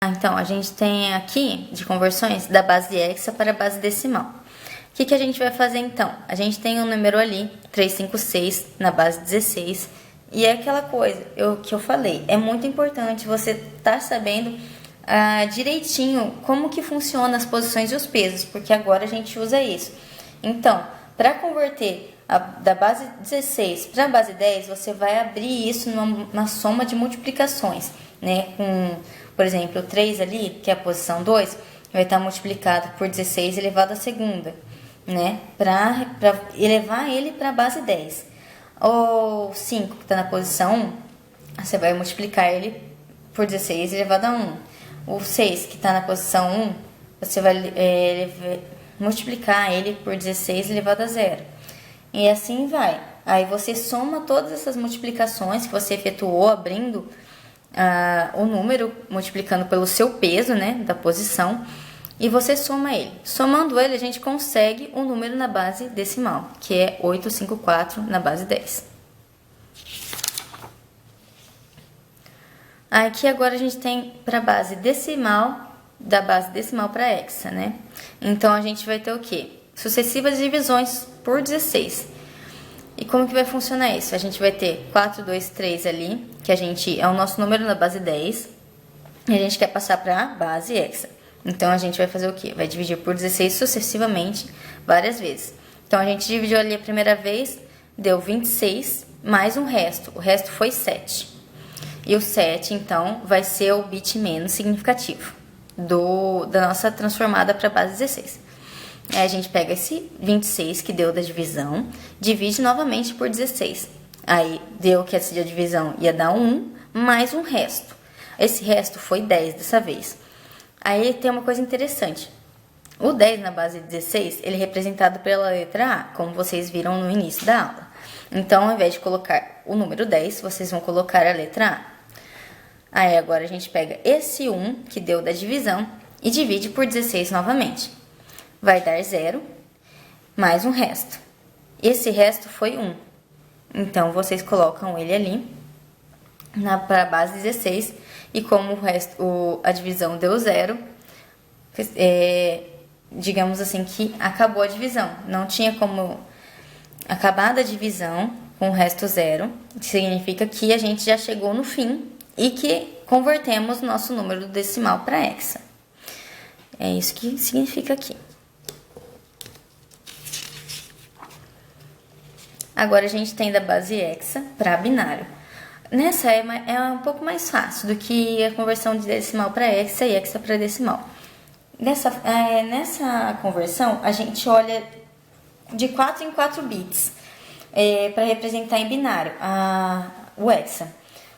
Então, a gente tem aqui de conversões da base hexa para a base decimal. O que a gente vai fazer então? A gente tem um número ali, 356, na base 16, e é aquela coisa que eu falei, é muito importante você estar sabendo direitinho como que funciona as posições e os pesos, porque agora a gente usa isso. Então, para converter da base 16 para a base 10, você vai abrir isso numa soma de multiplicações, né? Por exemplo, o 3 ali, que é a posição 2, vai estar multiplicado por 16 elevado à segunda, né? Para elevar ele para a base 10. O 5, que está na posição 1, você vai multiplicar ele por 16 elevado a 1. O 6, que está na posição 1, você vai multiplicar ele por 16 elevado a 0. E assim vai. Aí você soma todas essas multiplicações que você efetuou abrindo o número, multiplicando pelo seu peso, né, da posição, e você soma ele. Somando ele, a gente consegue um número na base decimal, que é 854 na base 10. Aqui agora a gente tem para a base decimal, da base decimal para hexa, né? Então a gente vai ter o quê? Sucessivas divisões por 16. E como que vai funcionar isso? A gente vai ter 4, 2, 3 ali, que é o nosso número na base 10, e a gente quer passar para a base hexa. Então a gente vai fazer o quê? Vai dividir por 16 sucessivamente, várias vezes. Então a gente dividiu ali a primeira vez, deu 26, mais um resto. O resto foi 7. E o 7, então, vai ser o bit menos significativo da nossa transformada para a base 16. Aí a gente pega esse 26 que deu da divisão, divide novamente por 16. Aí deu que essa divisão ia dar 1, mais um resto. Esse resto foi 10 dessa vez. Aí tem uma coisa interessante. O 10 na base 16, ele é representado pela letra A, como vocês viram no início da aula. Então, ao invés de colocar o número 10, vocês vão colocar a letra A. Aí agora a gente pega esse 1 que deu da divisão e divide por 16 novamente. Vai dar 0, mais um resto. Esse resto foi 1. Então, vocês colocam ele ali para a base 16. E como a divisão deu 0, digamos assim que acabou a divisão. Não tinha como acabar a divisão com o resto 0. Significa que a gente já chegou no fim e que convertemos nosso número decimal para hexa. É isso que significa aqui. Agora a gente tem da base hexa para binário. Nessa é um pouco mais fácil do que a conversão de decimal para hexa e hexa para decimal. Nessa conversão, a gente olha de 4 em 4 bits para representar em binário o hexa.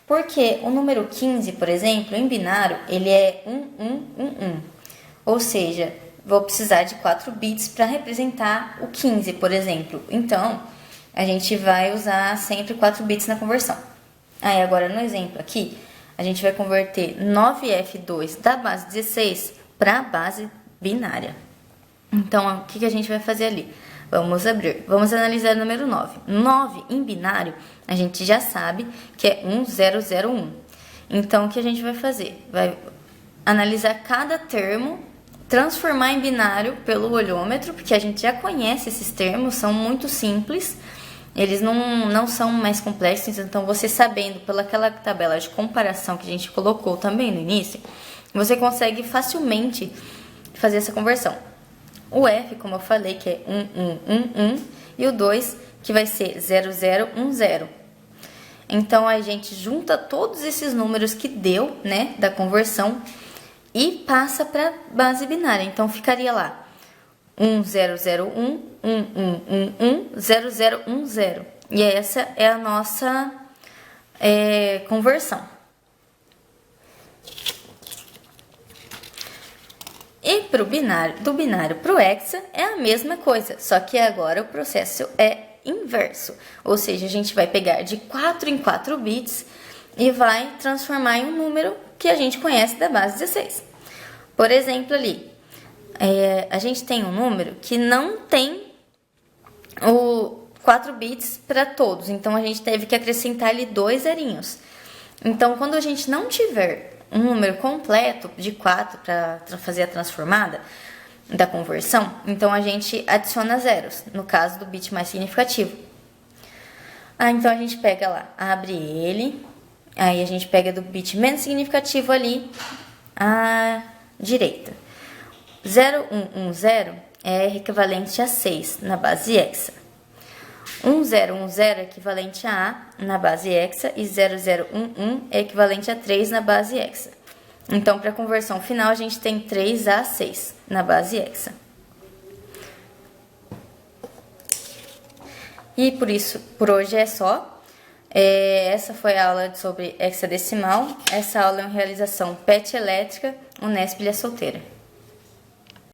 Porque o número 15, por exemplo, em binário, ele é 1111. Ou seja, vou precisar de 4 bits para representar o 15, por exemplo. Então, a gente vai usar sempre 4 bits na conversão. Aí, agora no exemplo aqui, a gente vai converter 9F2 da base 16 para a base binária. Então, o que a gente vai fazer ali? Vamos analisar o número 9. 9 em binário, a gente já sabe que é 1001. Então, o que a gente vai fazer? Vai analisar cada termo, transformar em binário pelo olhômetro, porque a gente já conhece esses termos, são muito simples. Eles não são mais complexos, então você sabendo pelaquela tabela de comparação que a gente colocou também no início, você consegue facilmente fazer essa conversão. O F, como eu falei, que é 1111, e o 2, que vai ser 0010. Então, a gente junta todos esses números que deu, né, da conversão e passa para a base binária. Então, ficaria lá 1001, 1111, 0010. E essa é a nossa conversão. E do binário para o hexa é a mesma coisa, só que agora o processo é inverso. Ou seja, a gente vai pegar de 4 em 4 bits e vai transformar em um número que a gente conhece da base 16. Por exemplo, ali, a gente tem um número que não tem o 4 bits para todos, então a gente teve que acrescentar ali 2 zerinhos. Então, quando a gente não tiver um número completo de 4 para fazer a transformada da conversão, então a gente adiciona zeros, no caso do bit mais significativo. Então a gente pega lá, abre ele, aí a gente pega do bit menos significativo ali à direita. 0110 é equivalente a 6 na base hexa. 1010 é equivalente a A na base hexa e 0011 é equivalente a 3 na base hexa. Então, para a conversão final, a gente tem 3 a 6 na base hexa. E por hoje é só. Essa foi a aula sobre hexadecimal. Essa aula é uma realização PET Elétrica, Unesp Ilha Solteira.